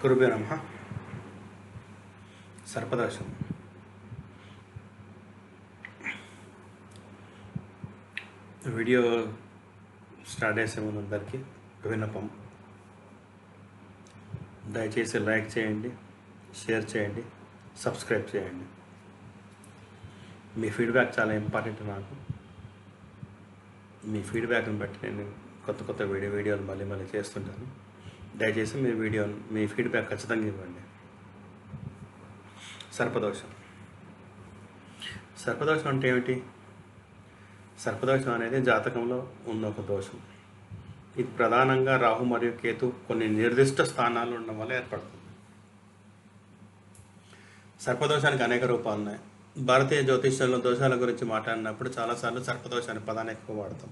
గురుభ్యో నమః. సర్పదోషం వీడియో స్టార్ట్ చేసే ముందు అందరికీ విన్నపం, దయచేసి లైక్ చేయండి, షేర్ చేయండి, సబ్స్క్రైబ్ చేయండి. మీ ఫీడ్బ్యాక్ చాలా ఇంపార్టెంట్ నాకు. మీ ఫీడ్బ్యాక్ని బట్టి నేను కొత్త వీడియోలు మళ్ళీ చేస్తుంటాను. దయచేసి మీ ఫీడ్బ్యాక్ ఖచ్చితంగా ఇవ్వండి. సర్పదోషం అంటే ఏమిటి? సర్పదోషం అనేది జాతకంలో ఉన్న ఒక దోషం. ఇది ప్రధానంగా రాహు మరియు కేతు కొన్ని నిర్దిష్ట స్థానాలు ఉండడం వల్ల ఏర్పడుతుంది. సర్పదోషానికి అనేక రూపాలు ఉన్నాయి. భారతీయ జ్యోతిష్యంలో దోషాల గురించి మాట్లాడినప్పుడు చాలాసార్లు సర్పదోషాన్ని పదాన్ని ఎక్కువ వాడతాం.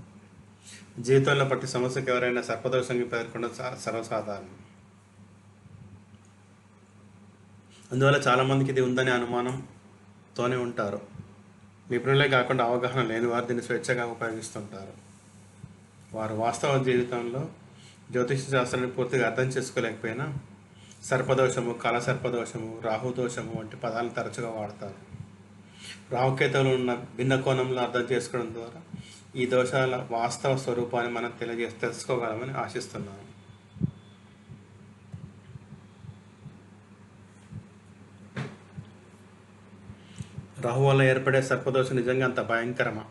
జీవితంలో ప్రతి సమస్యకు ఎవరైనా సర్పదోషంగా పేర్కొనడం సర్వసాధారణం. అందువల్ల చాలామందికి ఇది ఉందనే అనుమానంతోనే ఉంటారు. నిపుణులే కాకుండా అవగాహన లేని వారు దీన్ని స్వేచ్ఛగా ఉపయోగిస్తుంటారు. వారు వాస్తవ జీవితంలో జ్యోతిష శాస్త్రాన్ని పూర్తిగా అర్థం చేసుకోలేకపోయినా సర్పదోషము, కాలసర్పదోషము, రాహుదోషము వంటి పదాలను తరచుగా వాడతారు. రాహుకేతువులు ఉన్న భిన్న కోణంలో అర్థం చేసుకోవడం ద్వారా ఈ దోషాల వాస్తవ స్వరూపాన్ని మనం తెలుసుకోగలమని ఆశిస్తున్నాను. రాహు వల్ల ఏర్పడే సర్పదోషం నిజంగా అంత భయంకరమా?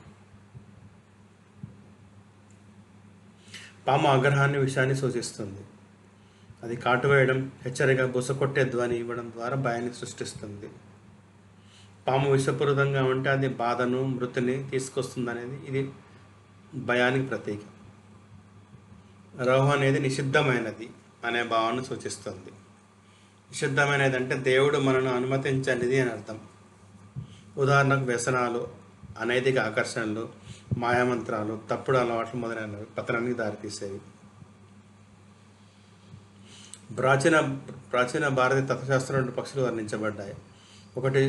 పాము ఆగ్రహాన్ని, విషయాన్ని సూచిస్తుంది. అది కాటు వేయడం, హెచ్చరిక, బుసకొట్టే ధ్వని ఇవ్వడం ద్వారా భయాన్ని సృష్టిస్తుంది. పాము విషపూరితంగా ఉంటే అది బాధను, మృతిని తీసుకొస్తుందనేది ఇది భయానికి ప్రతీక. రాహు అనేది నిషిద్ధమైనది అనే భావాన్ని సూచిస్తుంది. నిషిద్ధమైనది అంటే దేవుడు మనను అనుమతించనిది అని అర్థం. ఉదాహరణకు వ్యసనాలు, అనైతిక ఆకర్షణలు, మాయామంత్రాలు, తప్పుడు అలవాట్లు మొదలైనవి పతనానికి దారితీసేవి. ప్రాచీన భారతీయ తత్వశాస్త్రం 2 పక్షులు వర్ణించబడ్డాయి. ఒకటి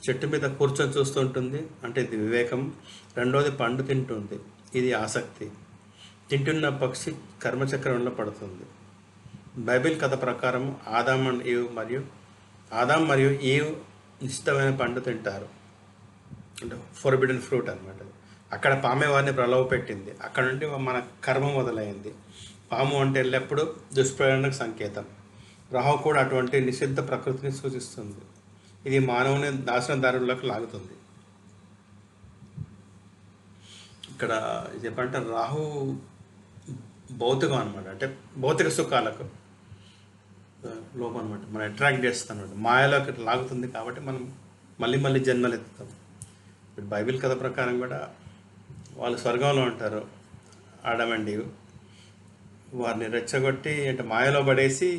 చెట్టు మీద కూర్చొని చూస్తుంటుంది, అంటే ఇది వివేకం. రెండోది పండు తింటుంది, ఇది ఆసక్తి. తింటున్న పక్షి కర్మచక్రంలో పడుతుంది. బైబిల్ కథ ప్రకారం ఆదాం మరియు ఈవ్ నిశ్చితమైన పండు తింటారు, అంటే ఫోర్బిడెన్ ఫ్రూట్ అనమాట. అక్కడ పామే వారిని ప్రలోభ పెట్టింది. అక్కడ నుండి మన కర్మ మొదలైంది. పాము అంటే ఎల్లప్పుడూ దుష్ప్రేరణకు సంకేతం. రాహు కూడా అటువంటి నిషిద్ధ ప్రకృతిని సూచిస్తుంది. ఇది మానవుని నాశన దారులకు లాగుతుంది. ఇక్కడ చెప్పంటే రాహు భౌతికం అనమాట, అంటే భౌతిక సుఖాలకు లోపం అనమాట. మనం అట్రాక్ట్ చేస్తాం అనమాట, మాయలోకి లాగుతుంది. కాబట్టి మనం మళ్ళీ జన్మలు ఎత్తుతాం. ఇప్పుడు బైబిల్ కథ ప్రకారం కూడా వాళ్ళు స్వర్గంలో ఉంటారు, ఆడమ్ అండ్ ఈవ్. వారిని రెచ్చగొట్టి అంటే మాయలో పడేసి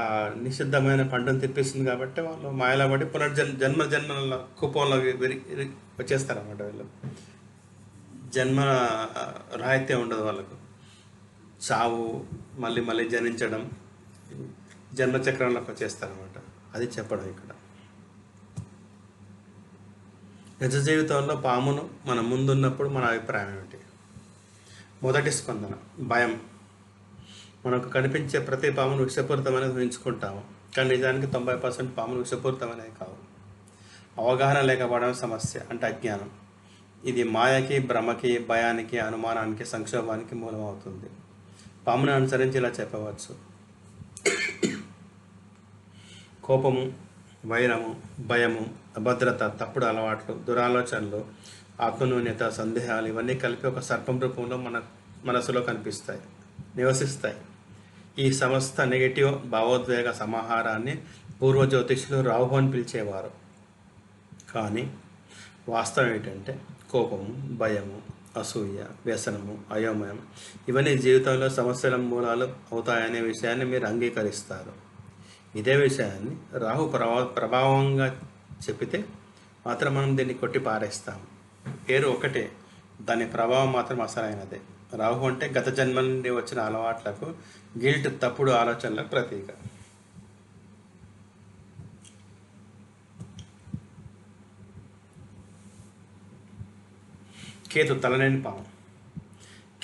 ఆ నిషిద్ధమైన పంటను తెప్పిస్తుంది. కాబట్టి వాళ్ళు మాయలో పడి జన్మల కుప్పంలో వచ్చేస్తారన్నమాట. వీళ్ళు జన్మ రాహిత్యం ఉండదు వాళ్ళకు. చావు, మళ్ళీ జనించడం, జన్మచక్రంలోకి వచ్చేస్తారన్నమాట. అది చెప్పడం ఇక్కడ. నిజ జీవితంలో పామును మన ముందున్నప్పుడు మన అభిప్రాయం ఏమిటి? మొదటి స్పందన భయం. మనకు కనిపించే ప్రతి పామును విషపూరితమని ఊహించుకుంటాము, కానీ నిజానికి 90% పాములు విషపూరితమైనవి కావు. అవగాహన లేకపోవడం సమస్య, అంటే అజ్ఞానం. ఇది మాయకి, భ్రమకి, భయానికి, అనుమానానికి, సంక్షోభానికి మూలమవుతుంది. పామును అనుసరించి ఇలా చెప్పవచ్చు: కోపము, వైరము, భయము, అభద్రత, తప్పుడు అలవాట్లు, దురాలోచనలు, ఆత్మన్యూన్యత, సందేహాలు ఇవన్నీ కలిపి ఒక సర్పం రూపంలో మన మనసులో నివసిస్తాయి. ఈ సమస్త నెగటివ్ భావోద్వేగ సమాహారాన్ని పూర్వ జ్యోతిష్యులు రాహు అని పిలిచేవారు. కానీ వాస్తవం ఏంటంటే కోపము, భయము, అసూయ, వ్యసనము, అయోమయం ఇవన్నీ జీవితంలో సమస్యల మూలాలు అవుతాయనే విషయాన్ని మీరు అంగీకరిస్తారు. ఇదే విషయాన్ని రాహు ప్రభావంగా చెప్పితే మాత్రం మనం దీన్ని కొట్టి పారేస్తాం. పేరు ఒకటే, దాని ప్రభావం మాత్రం అసలైనదే. రాహు అంటే గత జన్మల నుండి వచ్చిన అలవాట్లకు, గిల్ట్, తప్పుడు ఆలోచనలకు ప్రతీక. కేతు తలలేని పాము.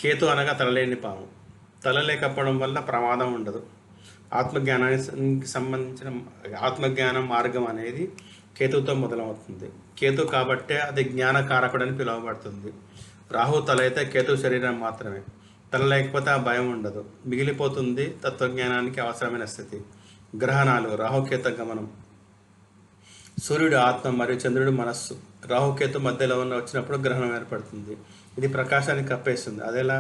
కేతు అనగా తలలేని పాము. తల లేకపోవడం వల్ల ప్రమాదం ఉండదు. ఆత్మజ్ఞానానికి సంబంధించిన ఆత్మజ్ఞానం మార్గం అనేది కేతువుతో మొదలవుతుంది. కేతు కాబట్టే అది జ్ఞానకారకుడు అని పిలువబడుతుంది. రాహు తల అయితే కేతు శరీరం మాత్రమే. తల లేకపోతే ఆ భయం ఉండదు, మిగిలిపోతుంది తత్వజ్ఞానానికి అవసరమైన స్థితి. గ్రహణాలు, రాహుకేత గమనం. సూర్యుడు ఆత్మ మరియు చంద్రుడు మనస్సు. రాహుకేతు మధ్యలో వచ్చినప్పుడు గ్రహణం ఏర్పడుతుంది. ఇది ప్రకాశాన్ని కప్పేస్తుంది. అదేలా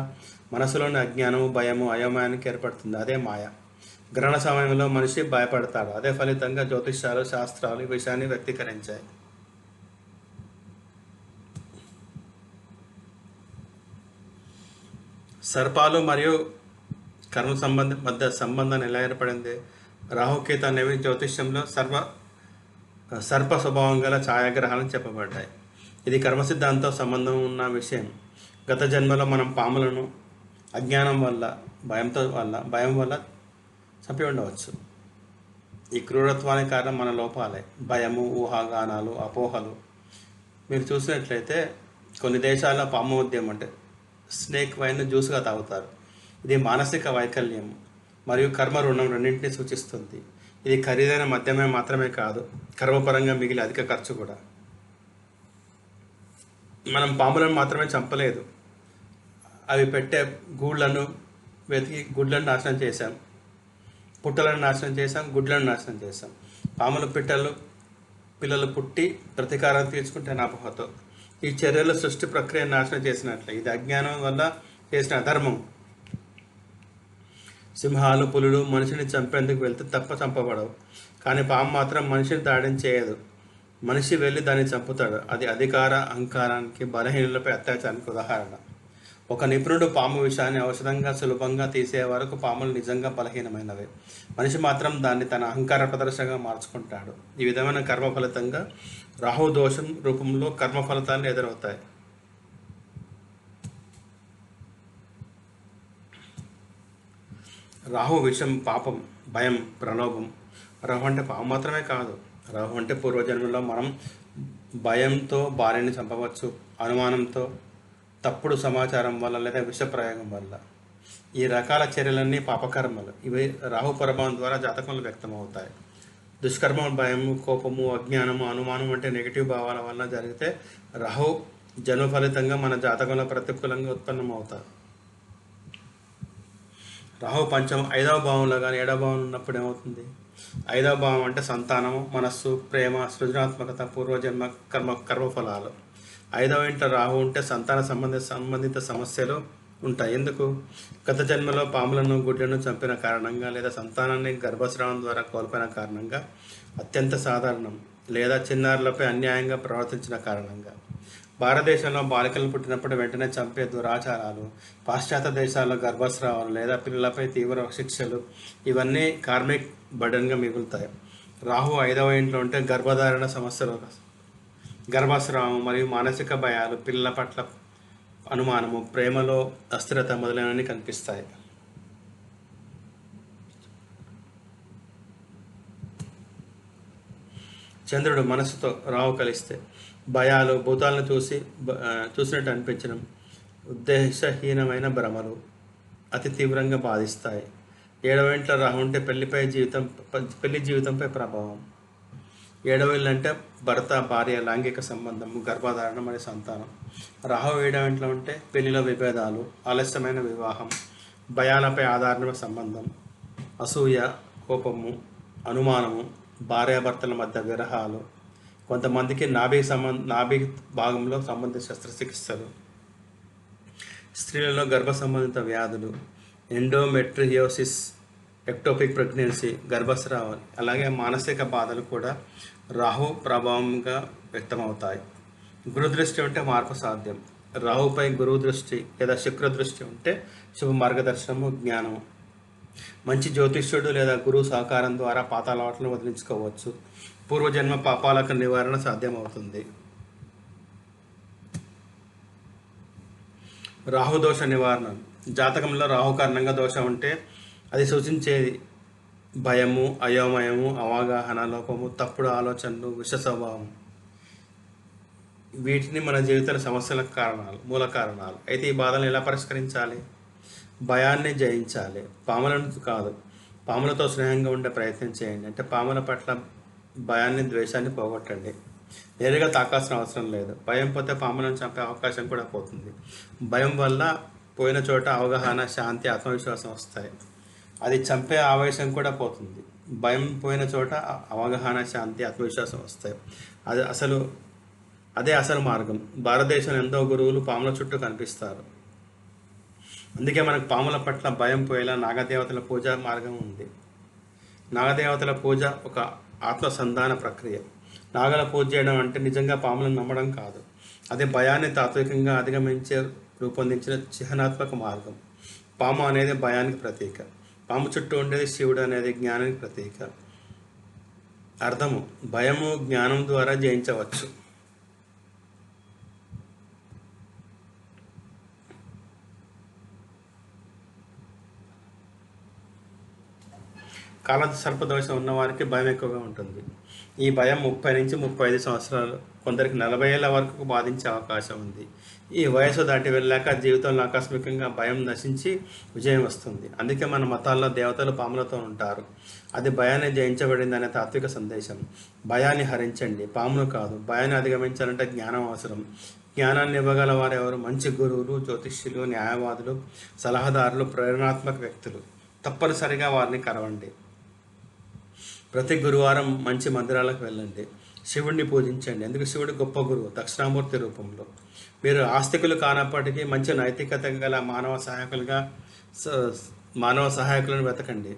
మనసులోని అజ్ఞానము, భయము, అయోమయానికి ఏర్పడుతుంది. అదే మాయ. గ్రహణ సమయంలో మనిషి భయపడతాడు. అదే ఫలితంగా జ్యోతిష్యాలు, శాస్త్రాలు ఈ విషయాన్ని వ్యక్తీకరించాయి. సర్పాలు మరియు కర్మ మధ్య సంబంధాన్ని ఎలా ఏర్పడింది? రాహుకేతు అనేవి జ్యోతిష్యంలో సర్ప స్వభావం గల ఛాయాగ్రహాలను చెప్పబడ్డాయి. ఇది కర్మ సిద్ధాంతం సంబంధం ఉన్న విషయం. గత జన్మలో మనం పాములను అజ్ఞానం వల్ల, భయం వల్ల చంపి ఉండవచ్చు. ఈ క్రూరత్వానికి కారణం మన లోపాలే, భయము, ఊహాగానాలు, అపోహలు. మీరు చూసినట్లయితే కొన్ని దేశాల్లో పాము ఉద్యమం అంటే స్నేక్ వైన్ జ్యూస్గా తాగుతారు. ఇది మానసిక వైకల్యం మరియు కర్మ రుణం రెండింటినీ సూచిస్తుంది. ఇది ఖరీదైన మద్యమే మాత్రమే కాదు, కర్మపరంగా మిగిలి అధిక ఖర్చు కూడా. మనం పాములను మాత్రమే చంపలేదు, అవి పెట్టే గూళ్ళను వెతికి గుడ్లను నాశనం చేశాం, పుట్టలను నాశనం చేశాం, గుడ్లను నాశనం చేశాం. పాముల పిల్లలు పుట్టి ప్రతీకారం తీర్చుకుంటే అపోహతో ఈ చర్యలు సృష్టి ప్రక్రియ నాశనం చేసినట్లే. ఇది అజ్ఞానం వల్ల చేసిన అధర్మం. సింహాలు, పులులు మనిషిని చంపేందుకు వెళ్తే తప్ప చంపబడవు, కానీ పాము మాత్రం మనిషిని దాడిని చేయదు. మనిషి వెళ్ళి దాన్ని చంపుతాడు. అది అధికార, అహంకారానికి, బలహీనులపై అత్యాచారానికి ఉదాహరణ. ఒక నిపుణుడు పాము విషాన్ని ఔషధంగా సులభంగా తీసే వరకు పాములు నిజంగా బలహీనమైనవే. మనిషి మాత్రం దాన్ని తన అహంకార ప్రదర్శనగా మార్చుకుంటాడు. ఈ విధమైన కర్మ ఫలితంగా రాహు దోషం రూపంలో కర్మ ఫలితాలు ఎదురవుతాయి. రాహు విషం, పాపం, భయం, ప్రలోభం. రాహు అంటే పాము మాత్రమే కాదు. రాహు అంటే పూర్వజన్మలో మనం భయంతో భార్యని చంపవచ్చు, అనుమానంతో, తప్పుడు సమాచారం వల్ల లేదా విషప్రయోగం వల్ల. ఈ రకాల చర్యలన్నీ పాపకర్మలు. ఇవి రాహు ప్రభావం ద్వారా జాతకంలో వ్యక్తమవుతాయి. దుష్కర్మ, భయము, కోపము, అజ్ఞానము, అనుమానం అంటే నెగిటివ్ భావాల వల్ల జరిగితే రాహు జన్మ ఫలితంగా మన జాతకంలో ప్రతికూలంగా ఉత్పన్నమవుతారు. రాహు పంచం 5వ భావంలో కానీ 7వ భావం ఉన్నప్పుడు ఏమవుతుంది? 5వ భావం అంటే సంతానము, మనస్సు, ప్రేమ, సృజనాత్మకత, పూర్వజన్మ కర్మఫలాలు. 5వ ఇంట్లో రాహు ఉంటే సంతాన సంబంధిత సమస్యలు ఉంటాయి. ఎందుకు? గత జన్మలో పాములను, గుడ్లను చంపిన కారణంగా లేదా సంతానాన్ని గర్భస్రావం ద్వారా కోల్పోయిన కారణంగా, అత్యంత సాధారణం, లేదా చిన్నారులపై అన్యాయంగా ప్రవర్తించిన కారణంగా. భారతదేశంలో బాలికలు పుట్టినప్పుడు వెంటనే చంపే దురాచారాలు, పాశ్చాత్య దేశాల్లో గర్భస్రావాలు లేదా పిల్లలపై తీవ్ర శిక్షలు, ఇవన్నీ కార్మిక్ బర్డన్గా మిగులుతాయి. రాహు 5వ ఇంట్లో ఉంటే గర్భధారణ సమస్యలు, గర్భస్రావం మరియు మానసిక భయాలు, పిల్లల పట్ల అనుమానము, ప్రేమలో అస్థిరత మొదలైనవి కనిపిస్తాయి. చంద్రుడు మనసుతో రాహు కలిస్తే భయాలు, భూతాలను చూసినట్టు అనిపించడం, ఉద్దేశహీనమైన భ్రమలు అతి తీవ్రంగా బాధిస్తాయి. 7వ ఇంట్లో రాహు ఉంటే పెళ్లి జీవితంపై ప్రభావం. 7వ ఇల్లు అంటే భర్త, భార్య, లైంగిక సంబంధము, గర్భధారణ మరియు సంతానం. రాహు 7వ ఇంట్లో ఉంటే పెళ్లిలో విభేదాలు, ఆలస్యమైన వివాహం, భయాలపై ఆధారణ సంబంధం, అసూయ, కోపము, అనుమానము, భార్యాభర్తల మధ్య విరహాలు, కొంతమందికి నాభి భాగంలో సంబంధిత శస్త్రచికిత్సలు, స్త్రీలలో గర్భ సంబంధిత వ్యాధులు, ఎండోమెట్రియోసిస్, ఎక్టోపిక్ ప్రెగ్నెన్సీ, గర్భస్రావం, అలాగే మానసిక బాధలు కూడా రాహు ప్రభావంగా వ్యక్తమవుతాయి. గురుదృష్టి ఉంటే మార్పు సాధ్యం. రాహుపై గురువు దృష్టి లేదా శుక్ర దృష్టి ఉంటే శుభ మార్గదర్శనము, జ్ఞానము. మంచి జ్యోతిష్యుడు లేదా గురువు సహకారం ద్వారా పాత అలవాట్లను వదిలించుకోవచ్చు. పూర్వజన్మ పాపాలకు నివారణ సాధ్యమవుతుంది. రాహుదోష నివారణ. జాతకంలో రాహు కారణంగా దోషం ఉంటే అది సూచించేది భయము, అయోమయము, అవగాహన లోపము, తప్పుడు ఆలోచనలు, విష స్వభావం. వీటిని మన జీవితాల సమస్యలకు మూల కారణాలు. అయితే ఈ బాధలను ఎలా పరిష్కరించాలి? భయాన్ని జయించాలి, పాములను కాదు. పాములతో స్నేహంగా ఉండే ప్రయత్నం చేయండి. అంటే పాముల పట్ల భయాన్ని, ద్వేషాన్ని పోగొట్టండి. నేరుగా తాకాల్సిన అవసరం లేదు. భయం పోతే పాములను చంపే అవకాశం కూడా పోతుంది. భయం వల్ల పోయిన చోట అవగాహన, శాంతి, ఆత్మవిశ్వాసం వస్తాయి. అది చంపే ఆవేశం కూడా పోతుంది. భయం పోయిన చోట అవగాహన, శాంతి, ఆత్మవిశ్వాసం వస్తాయి. అది అసలు అదే అసలు మార్గం. భారతదేశంలో ఎంతో గురువులు పాముల చుట్టూ కనిపిస్తారు. అందుకే మనకు పాముల పట్ల భయం పోయేలా నాగదేవతల పూజ మార్గం ఉంది. నాగదేవతల పూజ ఒక ఆత్మసంధాన ప్రక్రియ. నాగల పూజ చేయడం అంటే నిజంగా పాములను నమ్మడం కాదు. అది భయాన్ని తాత్వికంగా అధిగమించే రూపొందించిన చిహ్నాత్మక మార్గం. పాము అనేది భయానికి ప్రతీక. పాము చుట్టూ ఉండేది శివుడు అనేది జ్ఞానానికి ప్రతీక. అర్థము: భయము జ్ఞానం ద్వారా జయించవచ్చు. కాల సర్పదోషం ఉన్నవారికి భయం ఎక్కువగా ఉంటుంది. ఈ భయం 30 నుంచి 35 సంవత్సరాలు, కొందరికి 40 ఏళ్ళ వరకు బాధించే అవకాశం ఉంది. ఈ వయసు దాటి వెళ్ళాక జీవితంలో ఆకస్మికంగా భయం నశించి విజయం వస్తుంది. అందుకే మన మతాల్లో దేవతలు పాములతో ఉంటారు. అది భయాన్ని జయించబడిందనే తాత్విక సందేశం. భయాన్ని హరించండి, పామును కాదు. భయాన్ని అధిగమించాలంటే జ్ఞానం అవసరం. జ్ఞానాన్ని ఇవ్వగల వారు ఎవరు? మంచి గురువులు, జ్యోతిష్యులు, న్యాయవాదులు, సలహాదారులు, ప్రేరణాత్మక వ్యక్తులు. తప్పనిసరిగా వారిని కలవండి. ప్రతి గురువారం మంచి మందిరాలకు వెళ్ళండి. శివుడిని పూజించండి. ఎందుకు? శివుడు గొప్ప గురువు, దక్షిణామూర్తి రూపంలో. మీరు ఆస్తికులు కానప్పటికీ మంచి నైతికత గల మానవ సహాయకులను వెతకండి.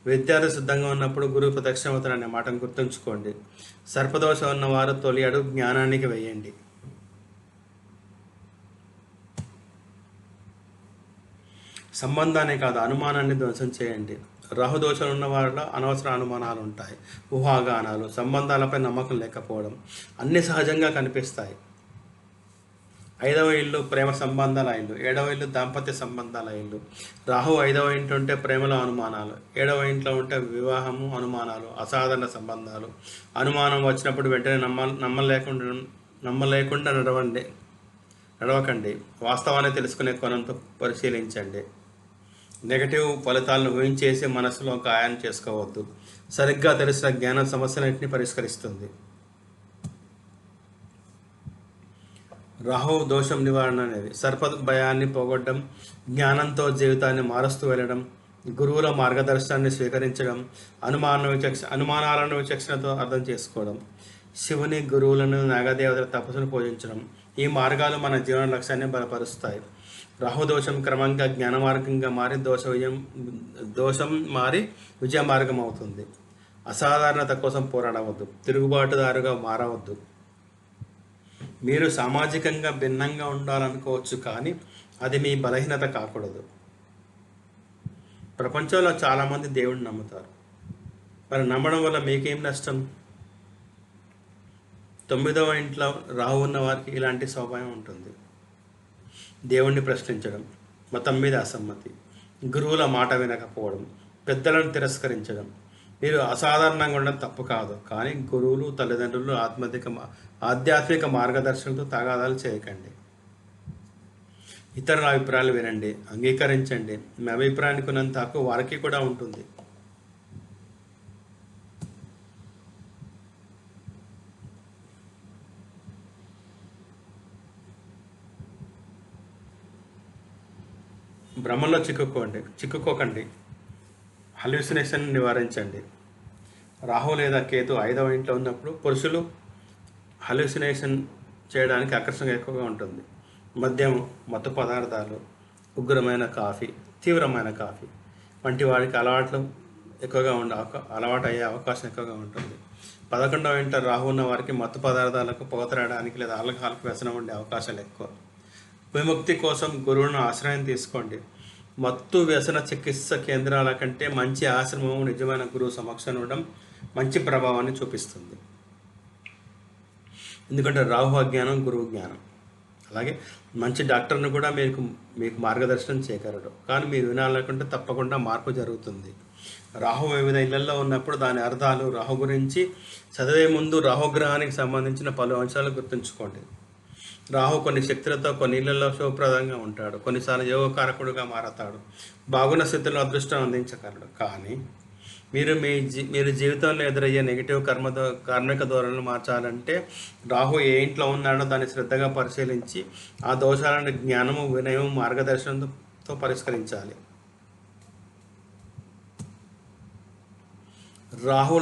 విద్యార్థి సిద్ధంగా ఉన్నప్పుడు గురువు ప్రత్యక్షమవుతారనే మాటను గుర్తుంచుకోండి. సర్పదోషం ఉన్నవారు తొలి అడుగు జ్ఞానానికి వేయండి. సంబంధాన్ని కాదు, అనుమానాన్ని ధ్వంసం చేయండి. రాహుదోషాలు ఉన్న వాళ్ళ అనవసర అనుమానాలు ఉంటాయి, ఊహాగానాలు, సంబంధాలపై నమ్మకం లేకపోవడం అన్నీ సహజంగా కనిపిస్తాయి. 5వ ఇల్లు ప్రేమ సంబంధాల ఇల్లు, 7వ ఇల్లు దాంపత్య సంబంధాల ఇల్లు. రాహు 5వ ఇంట్లో ఉంటే ప్రేమలో అనుమానాలు, 7వ ఇంట్లో ఉంటే వివాహము, అనుమానాలు, అసాధారణ సంబంధాలు. అనుమానం వచ్చినప్పుడు వెంటనే నమ్మలేకుండా నడవకండి. వాస్తవాన్ని తెలుసుకునే కోణంతో పరిశీలించండి. నెగటివ్ ఫలితాలను ఊహించేసి మనసులో గాయం చేసుకోవద్దు. సరిగ్గా తెలిసిన జ్ఞానం సమస్యలన్నింటినీ పరిష్కరిస్తుంది. రాహు దోషం నివారణ అనేది సర్ప భయాన్ని పోగొట్టడం, జ్ఞానంతో జీవితాన్ని మారుస్తూ వెళ్ళడం, గురువుల మార్గదర్శనాన్ని స్వీకరించడం, అనుమానాలను విచక్షణతో అర్థం చేసుకోవడం, శివుని, గురువులను, నాగదేవతల తపస్సును పూజించడం. ఈ మార్గాలు మన జీవన లక్ష్యాన్ని బలపరుస్తాయి. రాహుదోషం క్రమంగా జ్ఞాన మార్గంగా మారి దోషం మారి విజయ మార్గం అవుతుంది. అసాధారణత కోసం పోరాడవద్దు, తిరుగుబాటుదారుగా మారవద్దు. మీరు సామాజికంగా భిన్నంగా ఉండాలనుకోవచ్చు, కానీ అది మీ బలహీనత కాకూడదు. ప్రపంచంలో చాలామంది దేవుడిని నమ్ముతారు. మరి నమ్మడం వల్ల మీకేం నష్టం? 9వ ఇంట్లో రాహు ఉన్న వారికి ఇలాంటి స్వభావం ఉంటుంది. దేవుణ్ణి ప్రశ్నించడం, మతం మీద అసమ్మతి, గురువుల మాట వినకపోవడం, పెద్దలను తిరస్కరించడం. మీరు అసాధారణంగా ఉండడం తప్పు కాదు, కానీ గురువులు, తల్లిదండ్రులు, ఆధ్యాత్మిక మార్గదర్శకులతో తగాదాలు చేయకండి. ఇతరుల అభిప్రాయాలు వినండి, అంగీకరించండి. మీ అభిప్రాయానికి ఉన్నంత హక్కు వారికి కూడా ఉంటుంది. భ్రమంలో చిక్కుకోకండి. హల్యూసినేషన్ నివారించండి. రాహు లేదా కేతు 5వ ఇంట్లో ఉన్నప్పుడు పురుషులు హల్యూసినేషన్ చేయడానికి ఆకర్షణ ఎక్కువగా ఉంటుంది. మద్యం, మత్తు పదార్థాలు, ఉగ్రమైన కాఫీ, తీవ్రమైన కాఫీ వంటి వాడికి అలవాటు అయ్యే అవకాశం ఎక్కువగా ఉంటుంది. 11వ ఇంట రాహు ఉన్న వారికి మత్తు పదార్థాలకు పోతరాడడానికి లేదా ఆల్కహాల్కి వ్యసనం ఉండే అవకాశాలు ఎక్కువ. విముక్తి కోసం గురువును ఆశ్రయం తీసుకోండి. మత్తు వ్యసన చికిత్స కేంద్రాల కంటే మంచి ఆశ్రమం నిజమైన గురువు సమక్షంలో ఉండడం మంచి ప్రభావాన్ని చూపిస్తుంది. ఎందుకంటే రాహు అజ్ఞానం, గురువు జ్ఞానం. అలాగే మంచి డాక్టర్ను కూడా మీకు మార్గదర్శనం చేయగలడు, కానీ మీరు వినాలనుకుంటే తప్పకుండా మార్పు జరుగుతుంది. రాహు వివిధ ఇళ్లలో ఉన్నప్పుడు దాని అర్థాలు, రాహు గురించి చదివే ముందు రాహుగ్రహానికి సంబంధించిన పలు అంశాలు గుర్తుంచుకోండి. రాహు కొన్ని శక్తులతో కొన్ని ఇళ్లలో శుభప్రదంగా ఉంటాడు, కొన్నిసార్లు యోగకారకుడుగా మారతాడు, బాగున్న స్థితిలో అదృష్టం అందించగలడు. కానీ మీరు జీవితంలో ఎదురయ్యే నెగిటివ్ కార్మిక ధోరణులు మార్చాలంటే రాహు ఏ ఇంట్లో ఉన్నాడో దాన్ని శ్రద్ధగా పరిశీలించి ఆ దోషాలను జ్ఞానము, వినయం, మార్గదర్శనంతో పరిష్కరించాలి. రాహు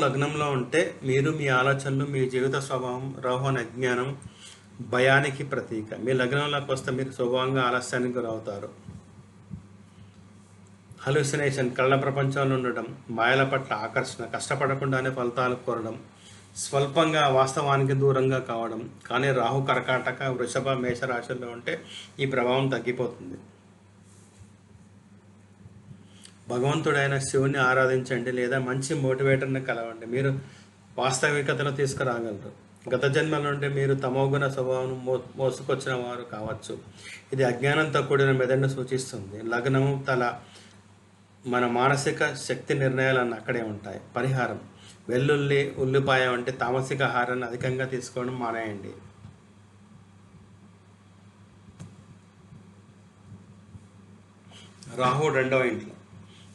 లగ్నంలో ఉంటే మీరు మీ ఆలోచనలు, మీ జీవిత స్వభావం రాహు అనే అజ్ఞానం, భయానికి ప్రతీక. మీ లగ్నంలోకి వస్తే మీరు స్వభావంగా ఆలస్యానికి గురవుతారు. హలుసినేషన్, కళ్ళ ప్రపంచంలో ఉండడం, మాయల పట్ల ఆకర్షణ, కష్టపడకుండానే ఫలితాలు కోరడం, స్వల్పంగా వాస్తవానికి దూరంగా కావడం. కానీ రాహు కర్కాటక, వృషభ, మేషరాశుల్లో ఉంటే ఈ ప్రభావం తగ్గిపోతుంది. భగవంతుడైన శివుని ఆరాధించండి లేదా మంచి మోటివేటర్ని కలవండి. మీరు వాస్తవికతను తీసుకురాగలరు. గత జన్మ నుండి మీరు తమోగుణ స్వభావం మోసుకొచ్చిన వారు కావచ్చు. ఇది అజ్ఞానంతో కూడిన మెదడును సూచిస్తుంది. లగ్నము, తల, మన మానసిక శక్తి నిర్ణయాలన్నీ అక్కడే ఉంటాయి. పరిహారం: వెల్లుల్లి, ఉల్లిపాయ వంటి తామసిక ఆహారాన్ని అధికంగా తీసుకోవడం మానేయండి.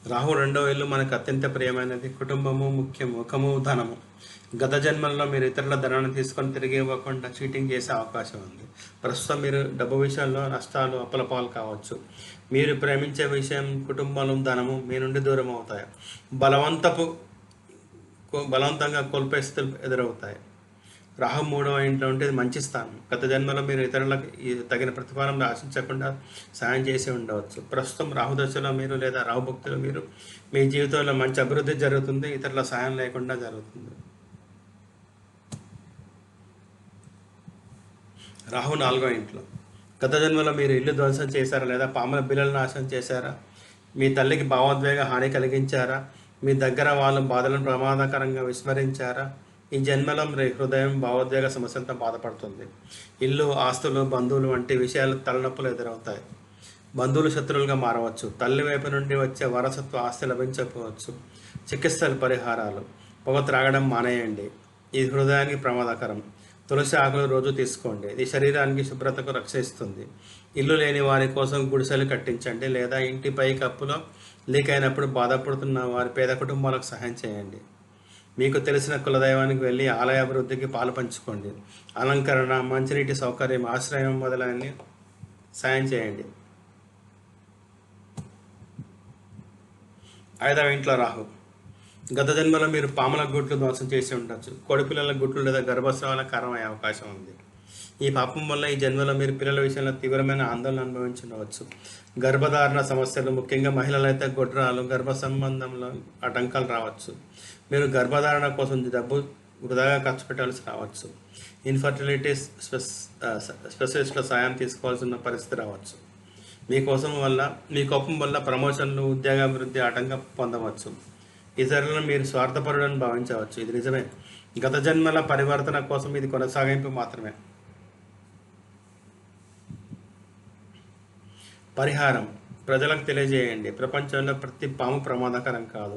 రాహు రెండవ ఇల్లు మనకు అత్యంత ప్రియమైనది. కుటుంబము ముఖ్యం, ముఖము, ధనము. గత జన్మల్లో మీరు ఇతరుల ధనాన్ని తీసుకొని తిరిగి ఇవ్వకుండా చీటింగ్ చేసే అవకాశం ఉంది. ప్రస్తుతం మీరు డబ్బు విషయంలో నష్టాలు, అప్పులపాలు కావచ్చు. మీరు ప్రేమించే విషయం, కుటుంబం, ధనము మీ నుండి దూరం అవుతాయి. బలవంతంగా కోల్పోయే స్థితులు ఎదురవుతాయి. రాహు 3వ ఇంట్లో ఉంటే మంచి స్థానం. గత జన్మలో మీరు ఇతరులకు తగిన ప్రతిఫలం ఆశించకుండా సాయం చేసి ఉండవచ్చు. ప్రస్తుతం రాహుదశలో మీరు లేదా రాహుభక్తులు మీరు మీ జీవితంలో మంచి అభివృద్ధి జరుగుతుంది. ఇతరుల సాయం లేకుండా జరుగుతుంది. రాహు 4వ ఇంట్లో. గత జన్మలో మీరు ఇల్లు ధ్వంసం చేశారా లేదా పాముల బిల్లలు నాశనం చేశారా? మీ తల్లికి భావోద్వేగ హాని కలిగించారా? మీ దగ్గర వాళ్ళ బాధలను ప్రమాదకరంగా విస్మరించారా? ఈ జన్మలో హృదయం భావోద్వేగ సమస్యలతో బాధపడుతుంది. ఇల్లు, ఆస్తులు, బంధువులు వంటి విషయాలు తలనొప్పులు ఎదురవుతాయి. బంధువులు శత్రువులుగా మారవచ్చు. తల్లి వైపు నుండి వచ్చే వారసత్వ ఆస్తి లభించకపోవచ్చు. చికిత్సలు, పరిహారాలు: పొగ త్రాగడం మానేయండి, ఇది హృదయానికి ప్రమాదకరం. తులసి ఆకులు రోజు తీసుకోండి, ఇది శరీరానికి శుభ్రతకు రక్షిస్తుంది. ఇల్లు లేని వారి కోసం గుడిసెలు కట్టించండి లేదా ఇంటి పై కప్పులో లీక్ అయినప్పుడు బాధపడుతున్న వారి పేద కుటుంబాలకు సహాయం చేయండి. మీకు తెలిసిన కులదైవానికి వెళ్ళి ఆలయ అభివృద్ధికి పాలు పంచుకోండి. అలంకరణ, మంచినీటి సౌకర్యం, ఆశ్రయం మొదలైన సాయం చేయండి. 5వ ఇంట్లో రాహు. గత జన్మలో మీరు పాముల గుడ్లు ధ్వంసం చేసి ఉండొచ్చు. కోడిపిల్లల గుడ్లు లేదా గర్భస్రావాలకు కారణమయ్యే అవకాశం ఉంది. ఈ పాపం వల్ల ఈ జన్మలో మీరు పిల్లల విషయంలో తీవ్రమైన ఆందోళన అనుభవించవచ్చు. గర్భధారణ సమస్యలు, ముఖ్యంగా మహిళలైతే గొడ్రాలు, గర్భ సంబంధంలో ఆటంకాలు రావచ్చు. మీరు గర్భధారణ కోసం డబ్బు వృధాగా ఖర్చు పెట్టాల్సి రావచ్చు. ఇన్ఫర్టిలిటీ స్పెషలిస్టుల సాయం తీసుకోవాల్సిన పరిస్థితి రావచ్చు. మీ కోపం వల్ల ప్రమోషన్లు, ఉద్యోగాభివృద్ధి ఆటంకం పొందవచ్చు. ఇతరులను మీరు స్వార్థపరుడని భావించవచ్చు. ఇది నిజమే. గత జన్మల పరివర్తన కోసం ఇది కొనసాగింపు మాత్రమే. పరిహారం: ప్రజలకు తెలియజేయండి, ప్రపంచంలో ప్రతి పాము ప్రమాదకరం కాదు.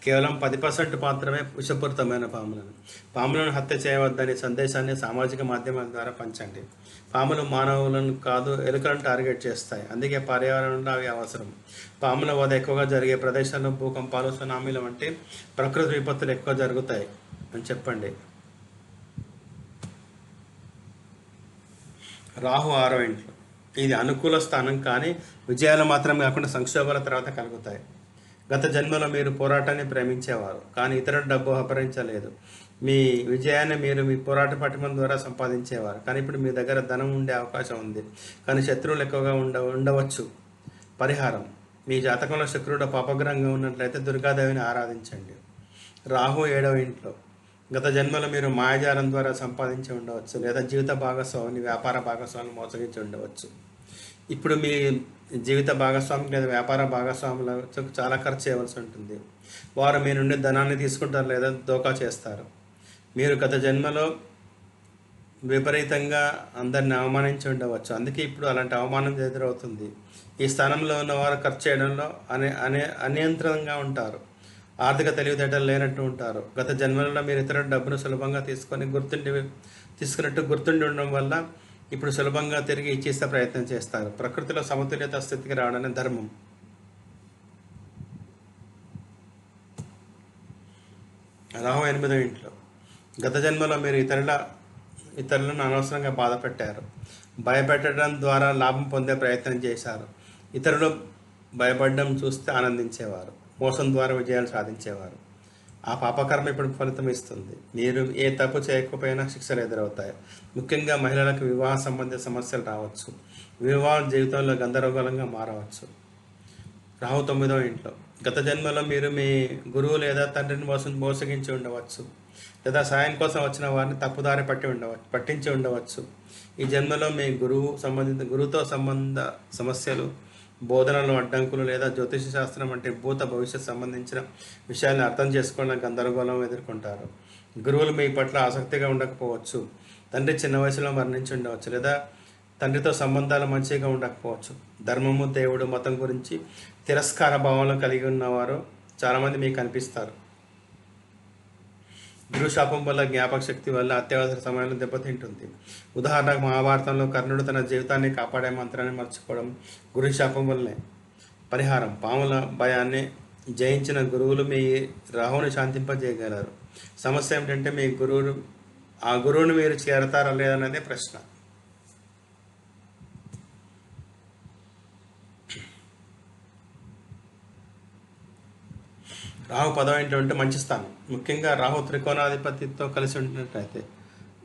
కేవలం 10% మాత్రమే విషపూరితమైన పాములను హత్య చేయవద్దనే సందేశాన్ని సామాజిక మాధ్యమాల ద్వారా పంచండి. పాములు మానవులను కాదు, ఎలుకలను టార్గెట్ చేస్తాయి. అందుకే పర్యావరణంలో అవి అవసరం. పాముల వధ ఎక్కువగా జరిగే ప్రదేశాల్లో భూకంపాలు, సునామీలు వంటి ప్రకృతి విపత్తులు ఎక్కువ జరుగుతాయి అని చెప్పండి. రాహు 6వ ఇంట్లో. ఇది అనుకూల స్థానం, కానీ విజయాలు మాత్రమే కాకుండా సంక్షోభాల తర్వాత కలుగుతాయి. గత జన్మలో మీరు పోరాటాన్ని ప్రేమించేవారు, కానీ ఇతరుల డబ్బు అపహరించలేదు. మీ విజయాన్ని మీరు మీ పోరాట పటిమ ద్వారా సంపాదించేవారు, కానీ ఇప్పుడు మీ దగ్గర ధనం ఉండే అవకాశం ఉంది, కానీ శత్రువులు ఎక్కువగా ఉండవచ్చు. పరిహారం: మీ జాతకంలో శుక్రుడు పాపగ్రహంగా ఉన్నట్లయితే దుర్గాదేవిని ఆరాధించండి. రాహు 7వ ఇంట్లో. గత జన్మలో మీరు మాయాజాలం ద్వారా సంపాదించి ఉండవచ్చు లేదా జీవిత భాగస్వామిని, వ్యాపార భాగస్వామిని మోసగించి ఉండవచ్చు. ఇప్పుడు మీ జీవిత భాగస్వామి లేదా వ్యాపార భాగస్వాములకు చాలా ఖర్చు చేయవలసి ఉంటుంది. వారు మీ నుండి ధనాన్ని తీసుకుంటారు లేదా దోకా చేస్తారు. మీరు గత జన్మలో విపరీతంగా అందరిని అవమానించి ఉండవచ్చు, అందుకే ఇప్పుడు అలాంటి అవమానం ఎదురవుతుంది. ఈ స్థానంలో ఉన్నవారు ఖర్చు చేయడంలో అనియంత్రణంగా ఉంటారు. ఆర్థిక తెలివితేటలు లేనట్టు ఉంటారు. గత జన్మలలో మీరు ఇతరుల డబ్బును సులభంగా తీసుకున్నట్టు గుర్తుండి ఉండడం వల్ల ఇప్పుడు సులభంగా తిరిగి ఇచ్చేస్తే ప్రయత్నం చేస్తారు. ప్రకృతిలో సమతుల్యత స్థితికి రావడానికి ధర్మం. రాహు 8వ ఇంట్లో. గత జన్మలో మీరు ఇతరులను అనవసరంగా బాధ పెట్టారు. భయపెట్టడం ద్వారా లాభం పొందే ప్రయత్నం చేశారు. ఇతరులు భయపడడం చూస్తే ఆనందించేవారు. మోసం ద్వారా విజయాలు సాధించేవారు. ఆ పాపకర్మ ఇప్పుడు ఫలితం ఇస్తుంది. మీరు ఏ తప్పు చేయకపోయినా శిక్షలు ఎదురవుతాయి. ముఖ్యంగా మహిళలకు వివాహ సంబంధిత సమస్యలు రావచ్చు. వివాహ జీవితంలో గందరగోళంగా మారవచ్చు. రాహు 9వ ఇంట్లో. గత జన్మలో మీరు మీ గురువు లేదా తండ్రిని మోసగించి ఉండవచ్చు, లేదా సాయం కోసం వచ్చిన వారిని తప్పుదారి పట్టించి ఉండవచ్చు. ఈ జన్మలో మీ గురువుతో సంబంధ సమస్యలు, బోధనలు అడ్డంకులు లేదా జ్యోతిష శాస్త్రం వంటి భూత భవిష్యత్ సంబంధించిన విషయాన్ని అర్థం చేసుకోవడం గందరగోళం ఎదుర్కొంటారు. గురువులు మీ పట్ల ఆసక్తిగా ఉండకపోవచ్చు. తండ్రి చిన్న వయసులో మరణించి ఉండవచ్చు, లేదా తండ్రితో సంబంధాలు మంచిగా ఉండకపోవచ్చు. ధర్మము, దేవుడు, మతం గురించి తిరస్కార భావాలు కలిగి ఉన్నవారు చాలామంది మీకు కనిపిస్తారు. గురుశాపం వల్ల జ్ఞాపక శక్తి వల్ల అత్యవసర సమయంలో దెబ్బతింటుంది. ఉదాహరణకు మహాభారతంలో కర్ణుడు తన జీవితాన్ని కాపాడే మంత్రాన్ని మర్చిపోవడం గురుశాపం వల్లనే. పరిహారం: పాముల భయాన్ని జయించిన గురువులు మీ రాహుని శాంతింపజేయగలరు. సమస్య ఏమిటంటే ఆ గురువుని మీరు చేరతారా లేదన్నదే ప్రశ్న. రాహు 10వ ఇంట్లో ఉంటే మంచి స్థానం. ముఖ్యంగా రాహు త్రికోణాధిపతితో కలిసి ఉంటున్నట్లయితే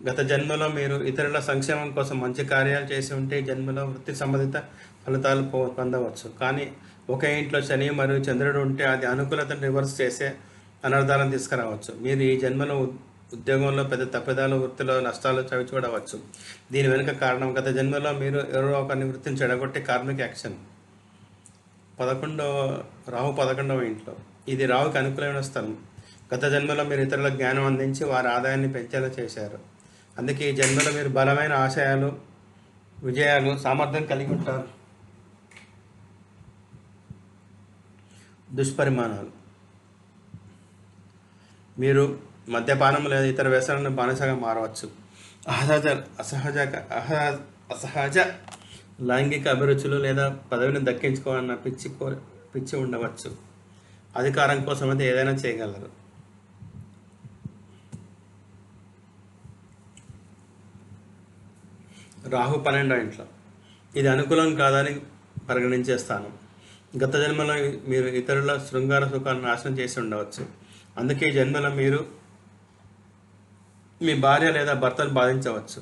గత జన్మలో మీరు ఇతరుల సంక్షేమం కోసం మంచి కార్యాలు చేసి ఉంటే ఈ జన్మలో వృత్తి సంబంధిత ఫలితాలు పొందవచ్చు. కానీ ఒకే ఇంట్లో శని మరియు చంద్రుడు ఉంటే అది అనుకూలతను రివర్స్ చేసే అనర్థాలను తీసుకురావచ్చు. మీరు ఈ జన్మలో ఉద్యోగంలో పెద్ద తప్పిదాలు, వృత్తిలో నష్టాలు చవిచూడవచ్చు. దీని వెనుక కారణం గత జన్మలో మీరు ఎవరో ఒకరిని వృత్తిని చెడగొట్టి కార్మిక యాక్షన్. రాహు 11వ ఇంట్లో. ఇది రాహుకి అనుకూలమైన స్థలం. గత జన్మలో మీరు ఇతరులకు జ్ఞానం అందించి వారి ఆదాయాన్ని పెంచేలా చేశారు. అందుకే ఈ జన్మలో మీరు బలమైన ఆశయాలు, విజయాలు, సామర్థ్యం కలిగి ఉంటారు. దుష్పరిమాణాలు: మీరు మద్యపానం లేదా ఇతర వ్యసనాలను బానిసగా మారవచ్చు. అసహజ లైంగిక అభిరుచులు లేదా పదవిని దక్కించుకోవాలన్న పిచ్చి ఉండవచ్చు. అధికారం కోసం అయితే ఏదైనా చేయగలరు. రాహు 12వ ఇంట్లో. ఇది అనుకూలం కాదని పరిగణించే స్థానం. గత జన్మలో మీరు ఇతరుల శృంగార సుఖాలను నాశనం చేసి ఉండవచ్చు. అందుకే ఈ జన్మలో మీరు మీ భార్య లేదా భర్తను బాధించవచ్చు.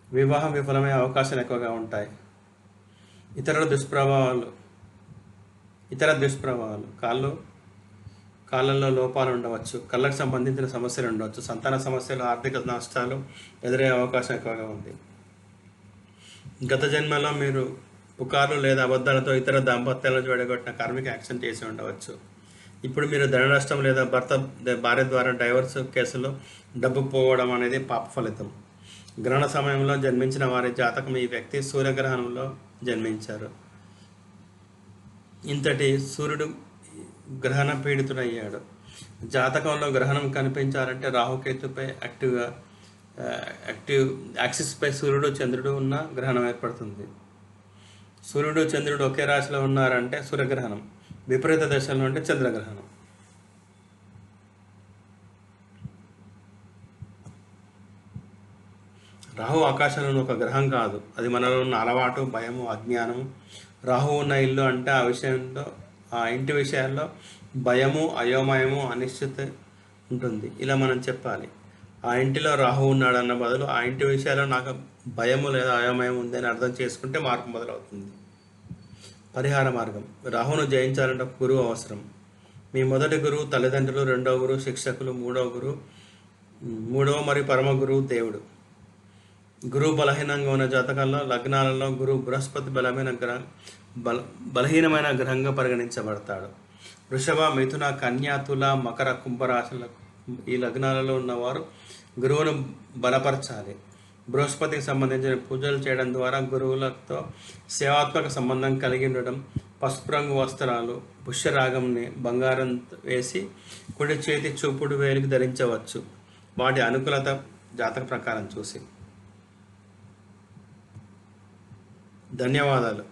వివాహం విఫలమయ్యే అవకాశాలు ఎక్కువగా ఉంటాయి. ఇతర దుష్ప్రభావాలు: కాళ్ళల్లో లోపాలు ఉండవచ్చు, కళ్ళకు సంబంధించిన సమస్యలు ఉండవచ్చు, సంతాన సమస్యలు, ఆర్థిక నష్టాలు ఎదురయ్యే అవకాశం ఎక్కువగా ఉంది. గత జన్మలో మీరు పుకార్లు లేదా అబద్ధాలతో ఇతర దాంపత్యాలను జోడగొట్టిన కార్మిక యాక్షన్ చేసి ఉండవచ్చు. ఇప్పుడు మీరు ధన నష్టం లేదా భార్య ద్వారా డైవర్స్ కేసులో డబ్బు పోవడం అనేది పాప ఫలితం. గ్రహణ సమయంలో జన్మించిన వారి జాతకం: ఈ వ్యక్తి సూర్యగ్రహణంలో జన్మించారు. ఇంతటి సూర్యుడు గ్రహణ పీడితుడయ్యాడు. జాతకంలో గ్రహణం కనిపించాలంటే రాహుకేతుపై యాక్టివ్ యాక్సిస్పై సూర్యుడు, చంద్రుడు ఉన్న గ్రహణం ఏర్పడుతుంది. సూర్యుడు, చంద్రుడు ఒకే రాశిలో ఉన్నారంటే సూర్యగ్రహణం. విపరీత దశలో అంటే చంద్రగ్రహణం. రాహు ఆకాశంలో ఒక గ్రహం కాదు, అది మనలో ఉన్న అలవాటు, భయము, అజ్ఞానము. రాహు ఉన్న ఇల్లు అంటే ఆ ఇంటి విషయాల్లో భయము, అయోమయము, అనిశ్చిత ఉంటుంది. ఇలా మనం చెప్పాలి. ఆ ఇంటిలో రాహు ఉన్నాడన్న బదులు ఆ ఇంటి విషయాల్లో నాకు భయము లేదా అయోమయం ఉందని అర్థం చేసుకుంటే మార్పు మొదలవుతుంది. పరిహార మార్గం: రాహును జయించాలంటే ఒక గురువు అవసరం. మీ మొదటి గురువు తల్లిదండ్రులు, రెండవ గురువు శిక్షకులు, మూడవ మరియు పరమ గురువు దేవుడు. గురువు బలహీనంగా ఉన్న జాతకాల్లో, లగ్నాలలో గురువు బృహస్పతి బలహీనమైన గ్రహంగా పరిగణించబడతాడు. వృషభ, మిథున, కన్యా, తుల, మకర, కుంభరాశులకు ఈ లగ్నాలలో ఉన్నవారు గురువును బలపరచాలి. బృహస్పతికి సంబంధించిన పూజలు చేయడం ద్వారా గురువులతో సేవాత్మక సంబంధం కలిగి ఉండడం. పసుపు రంగు వస్త్రాలు, పుష్యరాగంని బంగారం వేసి కుడి చేతి చూపుడు వేలికి ధరించవచ్చు, వాటి అనుకూలత జాతక ప్రకారం చూసి. ధన్యవాదాలు.